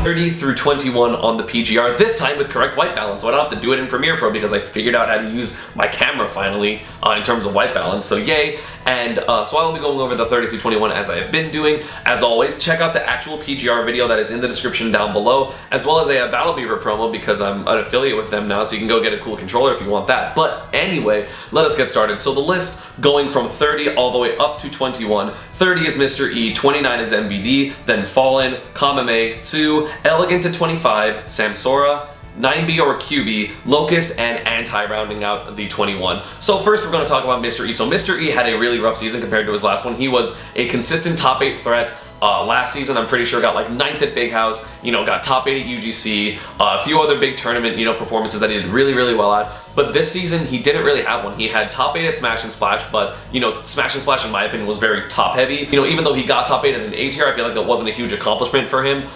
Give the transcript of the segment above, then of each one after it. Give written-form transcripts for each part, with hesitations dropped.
30 through 21 on the PGR, this time with correct white balance, so I don't have to do it in Premiere Pro because I figured out how to use my camera finally in terms of white balance, so yay. And so I will be going over the 30 through 21 as I have been doing. As always, check out the actual PGR video that is in the description down below, as well as a Battle Beaver promo because I'm an affiliate with them now, so you can go get a cool controller if you want that. But anyway, let us get started. So the list going from 30 all the way up to 21. 30 is Mr. E, 29 is MVD, then Fallen, Kamame, 2, Elegant at 25, Samsora, 9B or QB, Locust, and Anti rounding out the 21. So first we're going to talk about Mr. E. So Mr. E had a really rough season compared to his last one. He was a consistent top 8 threat. Last season, I'm pretty sure got like 9th at Big House, you know, got top 8 at UGC, a few other big tournament, you know, performances that he did really, really well at. But this season, he didn't really have one. He had top 8 at Smash and Splash, but, you know, Smash and Splash, in my opinion, was very top heavy. You know, even though he got top 8 at an A tier, I feel like that wasn't a huge accomplishment for him.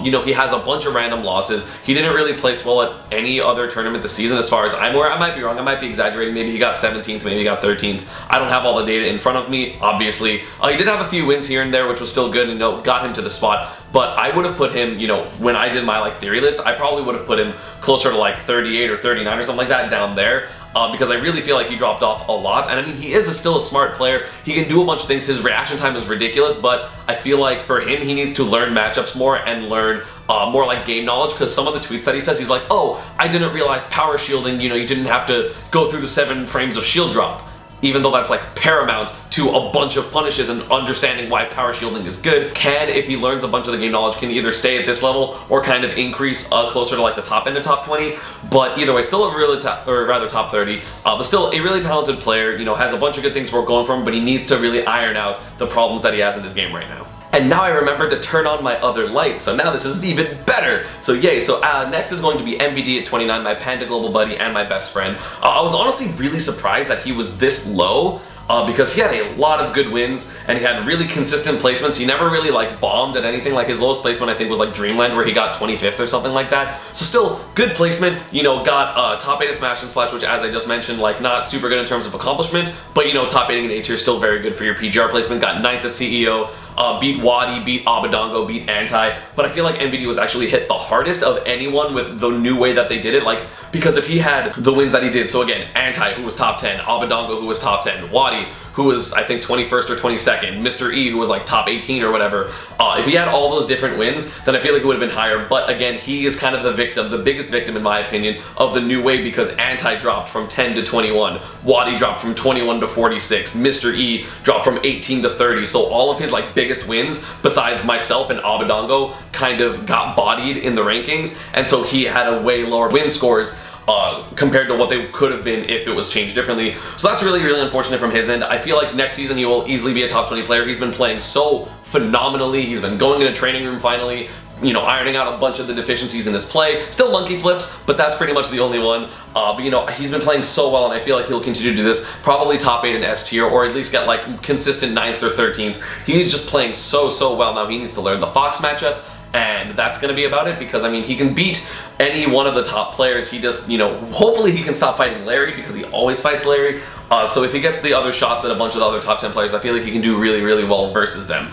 You know, he has a bunch of random losses. He didn't really place well at any other tournament this season as far as I'm aware. I might be wrong, I might be exaggerating. Maybe he got 17th, maybe he got 13th. I don't have all the data in front of me, obviously. He did have a few wins here and there, which was still good, and, you know, got him to the spot. But I would have put him, you know, when I did my, like, theory list, I probably would have put him closer to, like, 38 or 39 or something like that down there. Because I really feel like he dropped off a lot, and I mean, he is still a smart player. He can do a bunch of things. His reaction time is ridiculous, but I feel like for him, he needs to learn matchups more and learn more like game knowledge, because some of the tweets that he says, he's like, oh, I didn't realize power shielding, you know, you didn't have to go through the 7 frames of shield drop. Even though that's like paramount to a bunch of punishes and understanding why power shielding is good. Can, if he learns a bunch of the game knowledge, can either stay at this level or kind of increase closer to like the top end of top 20. But either way, still a really top 30, but still a really talented player. You know, has a bunch of good things going for him, but he needs to really iron out the problems that he has in his game right now. And now I remembered to turn on my other light, so now this is even better! So yay, so next is going to be MVD at 29, my Panda Global buddy and my best friend. I was honestly really surprised that he was this low, because he had a lot of good wins, and he had really consistent placements. He never really like bombed at anything. Like his lowest placement I think was like Dreamland, where he got 25th or something like that. So still good placement, you know, got top 8 at Smash and Splash, which as I just mentioned, like not super good in terms of accomplishment, but you know, top 8ing in A tier still very good for your PGR placement. Got 9th at CEO, beat Wadi, beat Abadongo, beat Anti, but I feel like MVD was actually hit the hardest of anyone with the new way that they did it, like, because if he had the wins that he did, so again, Anti, who was top 10, Abadongo, who was top 10, Wadi, who was, I think, 21st or 22nd, Mr. E, who was like top 18 or whatever, if he had all those different wins, then I feel like it would have been higher. But again, he is kind of the victim, the biggest victim in my opinion, of the new way, because Anti dropped from 10 to 21, Wadi dropped from 21 to 46, Mr. E dropped from 18 to 30, so all of his like biggest wins, besides myself and Abadongo, kind of got bodied in the rankings, and so he had a way lower win scores compared to what they could have been if it was changed differently. So that's really, really unfortunate from his end. I feel like next season he will easily be a top 20 player. He's been playing so phenomenally. He's been going in a training room finally, you know, ironing out a bunch of the deficiencies in his play. Still monkey flips, but that's pretty much the only one. But you know, he's been playing so well, and I feel like he'll continue to do this. Probably top 8 in S tier, or at least get like consistent 9ths or 13ths. He's just playing so well now. He needs to learn the Fox matchup, and that's going to be about it, because I mean, he can beat any one of the top players. He just, you know, hopefully he can stop fighting Larry, because he always fights Larry. So if he gets the other shots at a bunch of the other top 10 players, I feel like he can do really, really well versus them.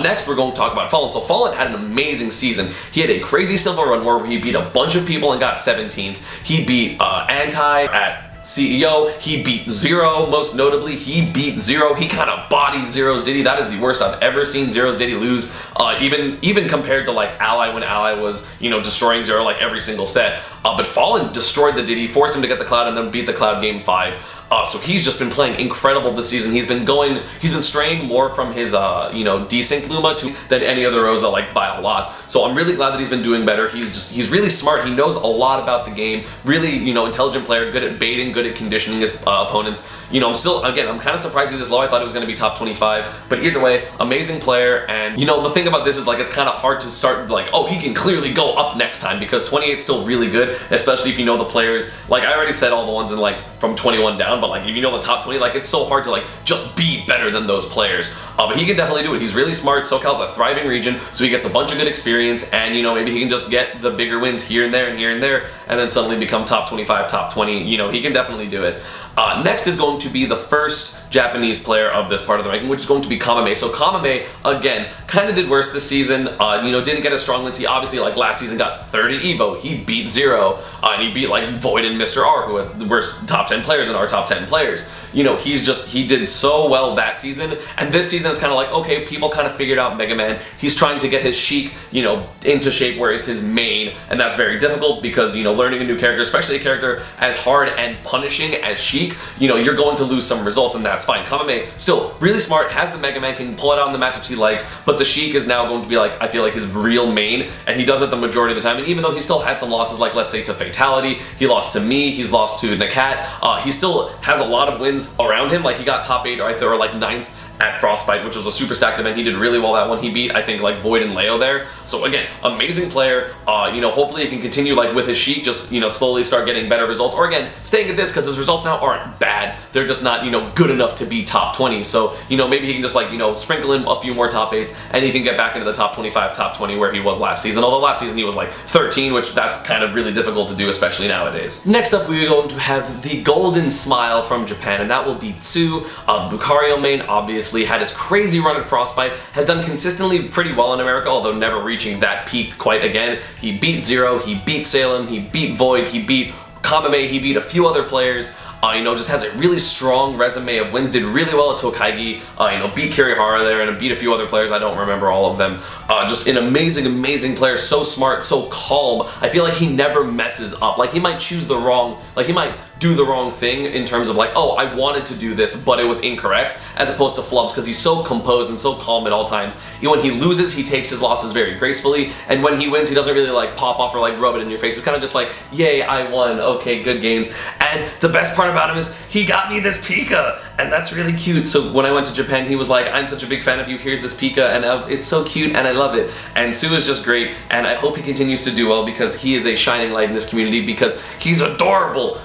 Next, we're going to talk about Fallen. So Fallen had an amazing season. He had a crazy silver run where he beat a bunch of people and got 17th. He beat Anti at CEO, he beat Zero, most notably. He beat Zero. He kind of bodied Zero's Diddy. That is the worst I've ever seen Zero's Diddy lose, even compared to like Ally, when Ally was, you know, destroying Zero like every single set. But Fallen destroyed the Diddy, forced him to get the Cloud, and then beat the Cloud game 5. So he's just been playing incredible this season. He's been straying more from his, you know, desync Luma than any other Rosa, like by a lot. So I'm really glad that he's been doing better. He's really smart. He knows a lot about the game. Really, you know, intelligent player, good at baiting, good at conditioning his opponents. You know, I'm kind of surprised he's this low. I thought it was going to be top 25, but either way, amazing player. And you know, the thing about this is like, it's kind of hard to start like, oh, he can clearly go up next time, because 28 is still really good, especially if you know the players. Like I already said all the ones in like from 21 down, but like if you know the top 20, like it's so hard to like just be better than those players. But he can definitely do it. He's really smart. SoCal's a thriving region, so he gets a bunch of good experience, and you know, maybe he can just get the bigger wins here and there and here and there, and then suddenly become top 25, top 20. You know, he can definitely do it. Next is going to be the first Japanese player of this part of the ranking, which is going to be Kamame. So Kamame, again, kind of did worse this season, you know, didn't get as strong wins. He obviously, like last season, got third at EVO. He beat Zero, and he beat like Void and Mr. R, who are the worst top 10 players in our top 10 players. You know, he did so well that season, and this season it's kind of like, okay, people kind of figured out Mega Man. He's trying to get his Sheik, you know, into shape where it's his main, and that's very difficult because, you know, learning a new character, especially a character as hard and punishing as Sheik, you know, you're going to lose some results, and that's fine. Kamame, still really smart, has the Mega Man, can pull it out in the matchups he likes, but the Sheik is now going to be like, I feel like his real main, and he does it the majority of the time, and even though he still had some losses, like let's say to Fatality, he lost to me, he's lost to Nakat, he still has a lot of wins around him. Like he got top 8 or like 9th at Frostbite, which was a super stacked event. He did really well that one. He beat, I think, like Void and Leo there. So again, amazing player. You know, hopefully he can continue like with his Sheik, just, you know, slowly start getting better results. Or again, staying at this because his results now aren't bad. They're just not, you know, good enough to be top 20. So, you know, maybe he can just like, you know, sprinkle in a few more top 8s and he can get back into the top 25, top 20 where he was last season. Although last season he was like 13, which that's kind of really difficult to do, especially nowadays. Next up, we're going to have the golden smile from Japan, and that will be Tsu. Lucario main, obviously, had his crazy run at Frostbite, has done consistently pretty well in America, although never reaching that peak quite again. He beat Zero, he beat Salem, he beat Void, he beat Kamame, he beat a few other players. You know, just has a really strong resume of wins, did really well at Tokaigi, you know, beat Kirihara there and beat a few other players, I don't remember all of them. Just an amazing, amazing player, so smart, so calm. I feel like he never messes up. Like he might choose the wrong, like he might do the wrong thing in terms of like, oh, I wanted to do this, but it was incorrect, as opposed to Flubs, because he's so composed and so calm at all times. You know, when he loses, he takes his losses very gracefully, and when he wins, he doesn't really like pop off or like rub it in your face. It's kind of just like, yay, I won, okay, good games. And the best part about him is he got me this Pika, and that's really cute. So when I went to Japan, he was like, I'm such a big fan of you, here's this Pika, and it's so cute, and I love it. And Tsu is just great, and I hope he continues to do well because he is a shining light in this community because he's adorable.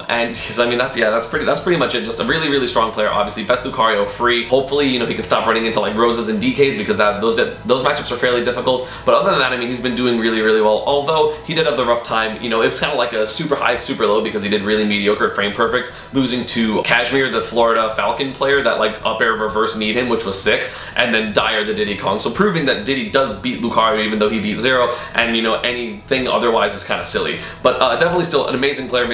And I mean, that's pretty much it. Just a really, really strong player. Obviously, best Lucario free. Hopefully, you know, he can stop running into like Roses and DKs because those matchups are fairly difficult. But other than that, I mean, he's been doing really, really well. Although he did have the rough time, you know, it's kind of like a super high, super low because he did really mediocre at Frame Perfect, losing to Kashmir, the Florida Falcon player that like up air reverse kneed him, which was sick, and then Dyer, the Diddy Kong. So proving that Diddy does beat Lucario even though he beat Zero, and you know, anything otherwise is kind of silly. But definitely still an amazing player,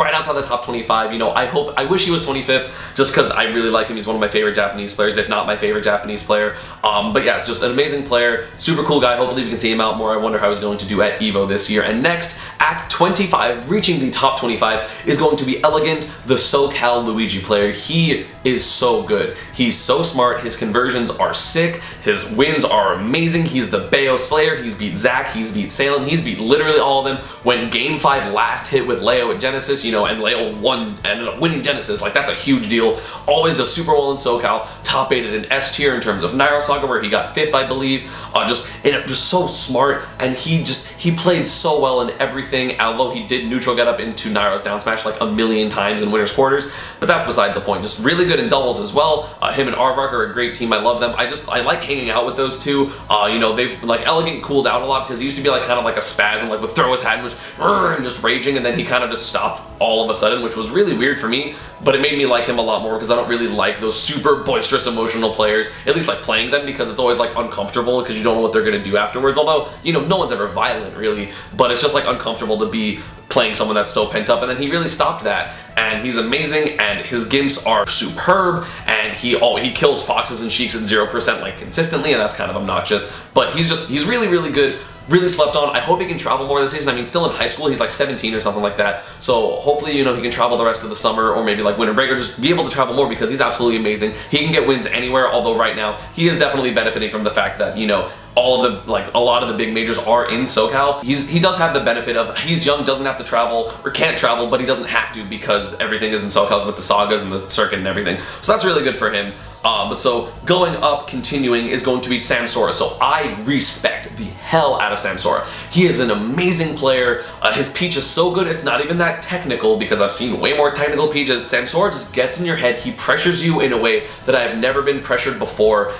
right outside the top 25. You know, I wish he was 25th just because I really like him. He's one of my favorite Japanese players, if not my favorite Japanese player. But yeah, it's just an amazing player, super cool guy. Hopefully we can see him out more. I wonder how he's going to do at EVO this year. And next, at 25, reaching the top 25, is going to be Elegant, the SoCal Luigi player. He is so good. He's so smart. His conversions are sick. His wins are amazing. He's the Bayo Slayer. He's beat Zack. He's beat Salem. He's beat literally all of them. When Game 5 last hit with Leo at Genesis, you know, and Leo ended up winning Genesis, like that's a huge deal. Always does super well in SoCal. Top 8 at an S tier in terms of Nairo Saga, where he got 5th, I believe. Just so smart, and he played so well in everything, although he did neutral get up into Nairo's down smash like a million times in winner's quarters, but that's beside the point. Just really good in doubles as well. Him and Aardvark are a great team. I love them. I like hanging out with those two. You know, they like Elegant cooled out a lot because he used to be like kind of like a spasm, like would throw his hat and was and just raging, and then he kind of just stopped all of a sudden, which was really weird for me, but it made me like him a lot more because I don't really like those super boisterous emotional players, at least like playing them, because it's always like uncomfortable because you don't know what they're gonna do afterwards. Although, you know, no one's ever violent really, but it's just like uncomfortable to be playing someone that's so pent up, and then he really stopped that, and he's amazing, and his gimps are superb, and he kills foxes and sheiks at 0% like consistently, and that's kind of obnoxious, but he's really, really good. Really slept on. I hope he can travel more this season. I mean, still in high school, he's like 17 or something like that. So hopefully, you know, he can travel the rest of the summer, or maybe like winter break, or just be able to travel more because he's absolutely amazing. He can get wins anywhere, although right now he is definitely benefiting from the fact that, you know, all of the, like, a lot of the big majors are in SoCal. He does have the benefit of he's young, doesn't have to travel, or can't travel, but he doesn't have to because everything is in SoCal with the sagas and the circuit and everything. So that's really good for him. But so going up, continuing, is going to be Samsora. So I respect the hell out of Samsora. He is an amazing player. His Peach is so good, it's not even that technical because I've seen way more technical Peaches. Samsora just gets in your head. He pressures you in a way that I have never been pressured before.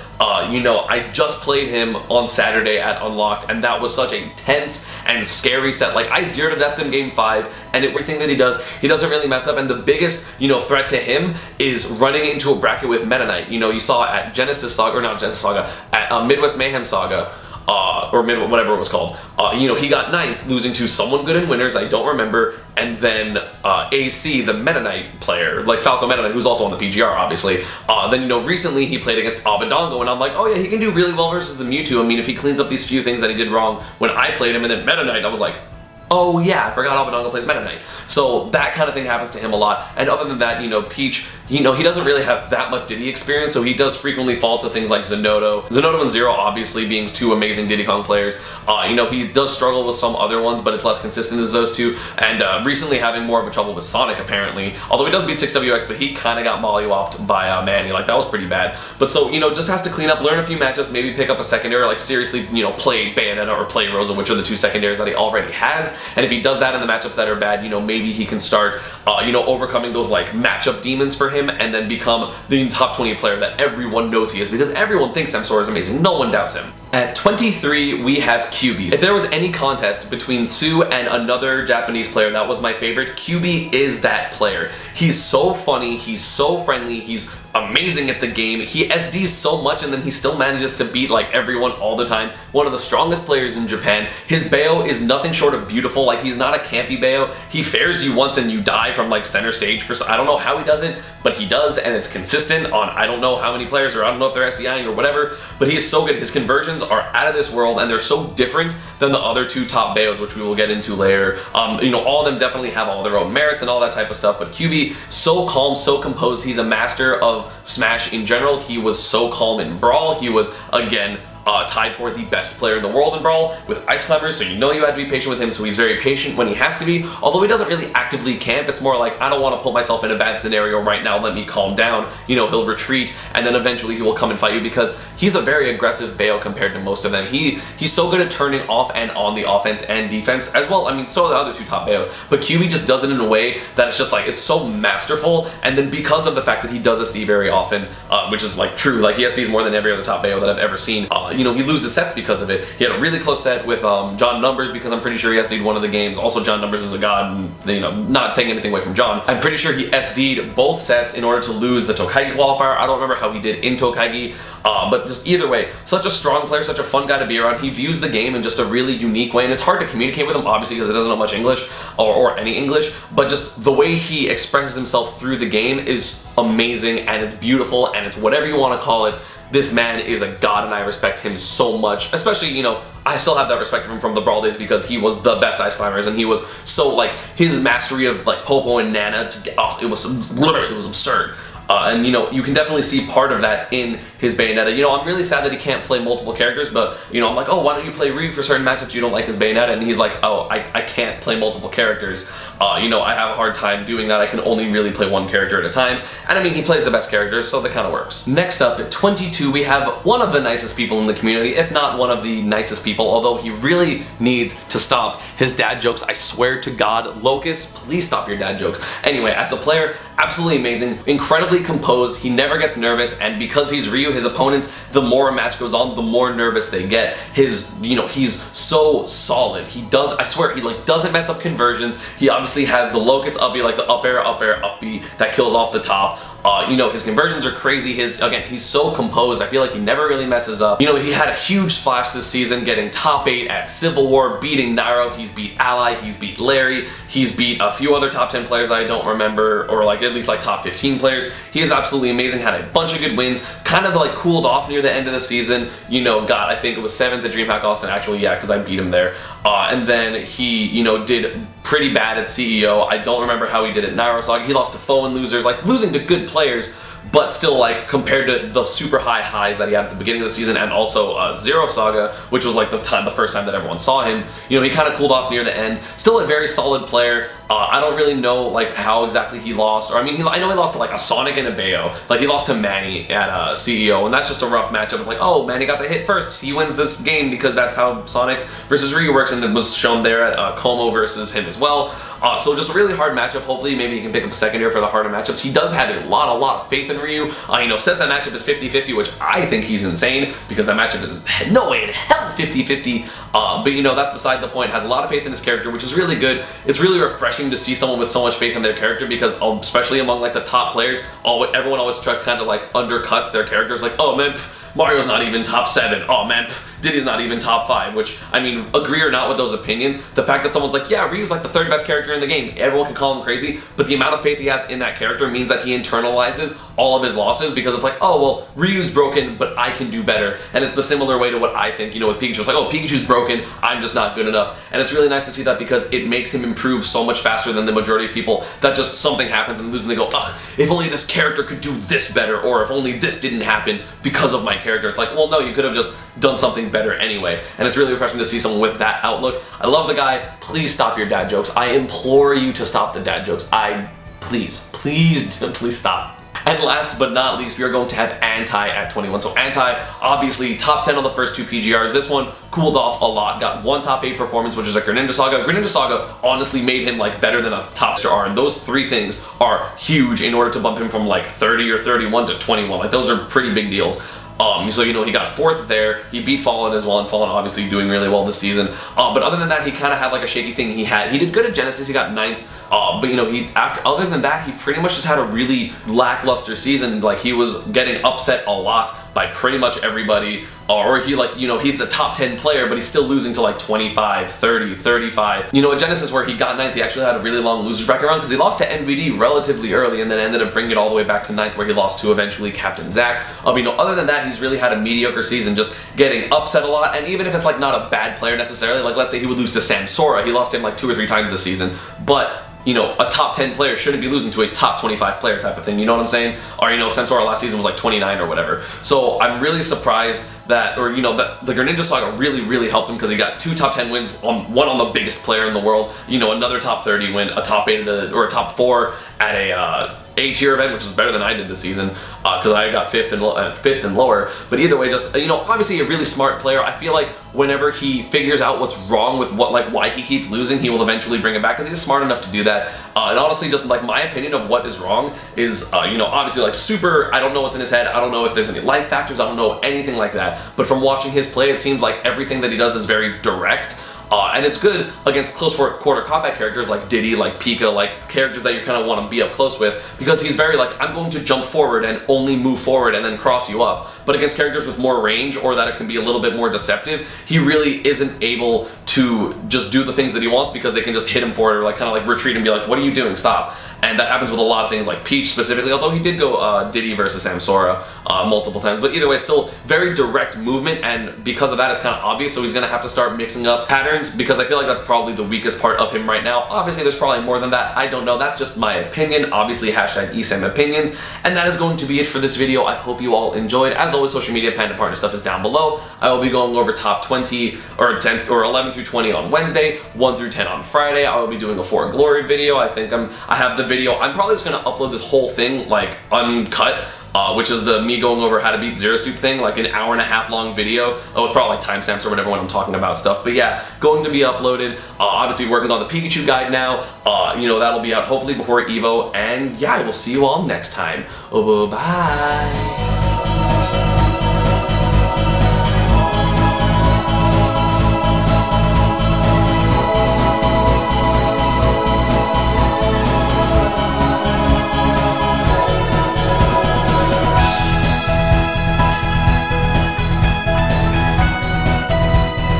You know, I just played him on Saturday at Unlocked, and that was such a tense and scary set. Like, I zeroed to death in Game 5, and everything that he doesn't really mess up, and the biggest, you know, threat to him is running into a bracket with Meta Knight. You know, you saw at Genesis Saga, or not Genesis Saga, at Midwest Mayhem Saga, or whatever it was called. You know, he got 9th, losing to someone good in winners, I don't remember, and then AC, the Meta Knight player, like Falco Meta Knight, who's also on the PGR, obviously. Then, you know, recently he played against Abadongo, and I'm like, oh yeah, he can do really well versus the Mewtwo. I mean, if he cleans up these few things that he did wrong when I played him, and then Meta Knight, I was like, oh yeah, I forgot Abadongo plays Meta Knight. So that kind of thing happens to him a lot. And other than that, you know, Peach, you know, he doesn't really have that much Diddy experience, so he does frequently fall to things like Zenodo. Zenodo and Zero obviously being two amazing Diddy Kong players. You know, he does struggle with some other ones, but it's less consistent as those two. And recently having more of a trouble with Sonic, apparently. Although he does beat 6WX, but he kind of got mollywopped by Manny. Like, that was pretty bad. But so, you know, just has to clean up, learn a few matchups, maybe pick up a secondary, like seriously, you know, play Bayonetta or play Rosa, which are the two secondaries that he already has. And if he does that in the matchups that are bad, you know, maybe he can start, you know, overcoming those like matchup demons for him and then become the top 20 player that everyone knows he is, because everyone thinks Samsora is amazing. No one doubts him. At 23, we have QB. If there was any contest between Sue and another Japanese player that was my favorite, QB is that player. He's so funny, he's so friendly, he's amazing at the game. He SDs so much and then he still manages to beat like everyone all the time. One of the strongest players in Japan. His Bayo is nothing short of beautiful. Like, he's not a campy Bayo. He fares you once and you die from like center stage for, I don't know how he does it, but he does, and it's consistent on I don't know how many players, or I don't know if they're SDIing or whatever, but he is so good. His conversions are out of this world and they're so different than the other two top Bayos, which we will get into later. You know, all of them definitely have all their own merits and all that type of stuff, but QB, so calm, so composed. He's a master of Smash in general. He was so calm in Brawl. He was, again, tied for the best player in the world in Brawl with Ice Climbers, so you know you have to be patient with him, so he's very patient when he has to be, although he doesn't really actively camp. It's more like, I don't want to put myself in a bad scenario right now, let me calm down. You know, he'll retreat, and then eventually he will come and fight you, because he's a very aggressive Bayo compared to most of them. He's so good at turning off and on the offense and defense as well. I mean, so are the other two top Bayos, but QB just does it in a way that it's just like, it's so masterful, and then because of the fact that he does SD very often, which is like true, like he SDs more than every other top Bayo that I've ever seen, you know, he loses sets because of it. He had a really close set with John Numbers, because I'm pretty sure he SD'd one of the games. Also, John Numbers is a god, and, you know, not taking anything away from John. I'm pretty sure he SD'd both sets in order to lose the Tokaigi qualifier. I don't remember how he did in Tokaigi, but just either way, such a strong player, such a fun guy to be around. He views the game in just a really unique way, and it's hard to communicate with him, obviously, because he doesn't know much English, or any English, but just the way he expresses himself through the game is amazing, and it's beautiful, and it's whatever you want to call it. This man is a god, and I respect him so much. Especially, you know, I still have that respect for him from the Brawl days, because he was the best Ice Climbers, and he was so, like, his mastery of, like, Popo and Nana, it was absurd. And, you know, you can definitely see part of that in his Bayonetta. You know, I'm really sad that he can't play multiple characters, but, you know, I'm like, oh, why don't you play Ryu for certain matchups you don't like his Bayonetta? And he's like, oh, I can't play multiple characters. You know, I have a hard time doing that. I can only really play one character at a time. And I mean, he plays the best characters, so that kind of works. Next up, at 22, we have one of the nicest people in the community, if not one of the nicest people, although he really needs to stop his dad jokes. I swear to God, Locus, please stop your dad jokes. Anyway, as a player, absolutely amazing, incredibly composed, he never gets nervous, and because he's Ryu, his opponents, the more a match goes on, the more nervous they get. You know, he's so solid. He does, I swear, he like doesn't mess up conversions. He obviously has the Locust up B, like the up air, up B that kills off the top. You know, his conversions are crazy. Again, he's so composed. I feel like he never really messes up. You know, he had a huge splash this season, getting top 8 at Civil War, beating Nairo. He's beat Ally, he's beat Larry, he's beat a few other top 10 players that I don't remember, or like at least like top 15 players. He is absolutely amazing, had a bunch of good wins, kind of like cooled off near the end of the season. You know, got, I think it was 7th at DreamHack Austin, actually, yeah, because I beat him there. And then he, you know, did pretty bad at CEO. I don't remember how he did at Nairo Saga. He lost to Foe and Losers, like losing to good players, but still, like, compared to the super high highs that he had at the beginning of the season, and also Zero Saga, which was like the first time that everyone saw him, you know, he kind of cooled off near the end. Still a very solid player. I don't really know like how exactly he lost, or I mean, I know he lost to like a Sonic and a Bayo. Like he lost to Manny at CEO, and that's just a rough matchup. It's like, oh, Manny got the hit first. He wins this game because that's how Sonic versus Ryu works, and it was shown there at Como versus him as well. So just a really hard matchup. Hopefully, maybe he can pick up a secondary for the harder matchups. He does have a lot of faith in Ryu. You know, says that matchup is 50-50, which I think he's insane because that matchup is no way in hell 50-50. But you know, that's beside the point. Has a lot of faith in his character, which is really good. It's really refreshing to see someone with so much faith in their character because, especially among like the top players, everyone always kind of like undercuts their characters. Like, oh man, Mario's not even top 7. Oh man, Diddy's not even top 5, which, I mean, agree or not with those opinions, the fact that someone's like, yeah, Ryu's like the 3rd best character in the game, everyone can call him crazy, but the amount of faith he has in that character means that he internalizes all of his losses because it's like, oh, well, Ryu's broken, but I can do better. And it's the similar way to what I think, you know, with Pikachu. It's like, oh, Pikachu's broken, I'm just not good enough. And it's really nice to see that because it makes him improve so much faster than the majority of people that just something happens and lose and they go, ugh, if only this character could do this better, or if only this didn't happen because of my character. It's like, well, no, you could have just done something better anyway. And it's really refreshing to see someone with that outlook. I love the guy. Please stop your dad jokes. I implore you to stop the dad jokes. Please stop. And last but not least, we are going to have Anti at 21. So Anti, obviously top 10 on the first 2 PGRs. This one cooled off a lot. Got 1 top 8 performance, which is like Greninja Saga. Greninja Saga honestly made him like better than a top star, and those 3 things are huge in order to bump him from like 30 or 31 to 21. Like those are pretty big deals. So, you know, he got 4th there. He beat Fallen as well, and Fallen obviously doing really well this season. But other than that, he kind of had like a shaky thing. He did good at Genesis. He got 9th. But you know, other than that, he pretty much just had a really lackluster season. Like he was getting upset a lot by pretty much everybody, or he like, you know, he's a top 10 player, but he's still losing to like 25, 30, 35. You know, at Genesis where he got 9th, he actually had a really long losers bracket run because he lost to NVD relatively early and then ended up bringing it all the way back to 9th where he lost to eventually Captain Zack. You know, other than that, he's really had a mediocre season, just getting upset a lot. And even if it's like not a bad player necessarily, like let's say he would lose to Sam Sora, he lost him like 2 or 3 times this season, but you know, a top 10 player shouldn't be losing to a top 25 player type of thing, you know what I'm saying? Or, you know, Sam Sora last season was like 29 or whatever. So I'm really surprised that, or, you know, that the Greninja Saga really helped him because he got 2 top 10 wins, one on the biggest player in the world, you know, another top 30 win, a top 8 or a top 4 at a A-tier event, which is better than I did this season because I got 5th and lower. But either way, just, you know, obviously a really smart player. I feel like whenever he figures out what's wrong with why he keeps losing, he will eventually bring it back because he's smart enough to do that. And honestly, just like my opinion of what is wrong is, you know, obviously like super, I don't know what's in his head. I don't know if there's any life factors. I don't know anything like that. But from watching his play, it seems like everything that he does is very direct. And it's good against close quarter combat characters like Diddy, like Pika, like characters that you kind of want to be up close with, because he's very like, I'm going to jump forward and only move forward and then cross you up. But against characters with more range, or that it can be a little bit more deceptive, he really isn't able to just do the things that he wants because they can just hit him for it, or like kind of like retreat and be like, what are you doing? Stop. And that happens with a lot of things like Peach specifically, although he did go Diddy versus Sam Sora multiple times. But either way, still very direct movement, and because of that, it's kind of obvious, so he's going to have to start mixing up patterns, because I feel like that's probably the weakest part of him right now. Obviously, there's probably more than that. I don't know. That's just my opinion. Obviously, hashtag ESAM opinions. And that is going to be it for this video. I hope you all enjoyed. As always, social media, Panda partner stuff is down below. I will be going over top 20 or 10 or 11 through 20 on Wednesday, 1 through 10 on Friday. I will be doing a For Glory video. I think I have the video. I'm probably just going to upload this whole thing like uncut, which is the me going over how to beat Zero Suit thing, like an hour-and-a-half long video with probably like timestamps or whatever when I'm talking about stuff. But yeah, going to be uploaded. Obviously working on the Pikachu guide now. You know, that'll be out hopefully before Evo. And yeah, I will see you all next time. Oh, bye.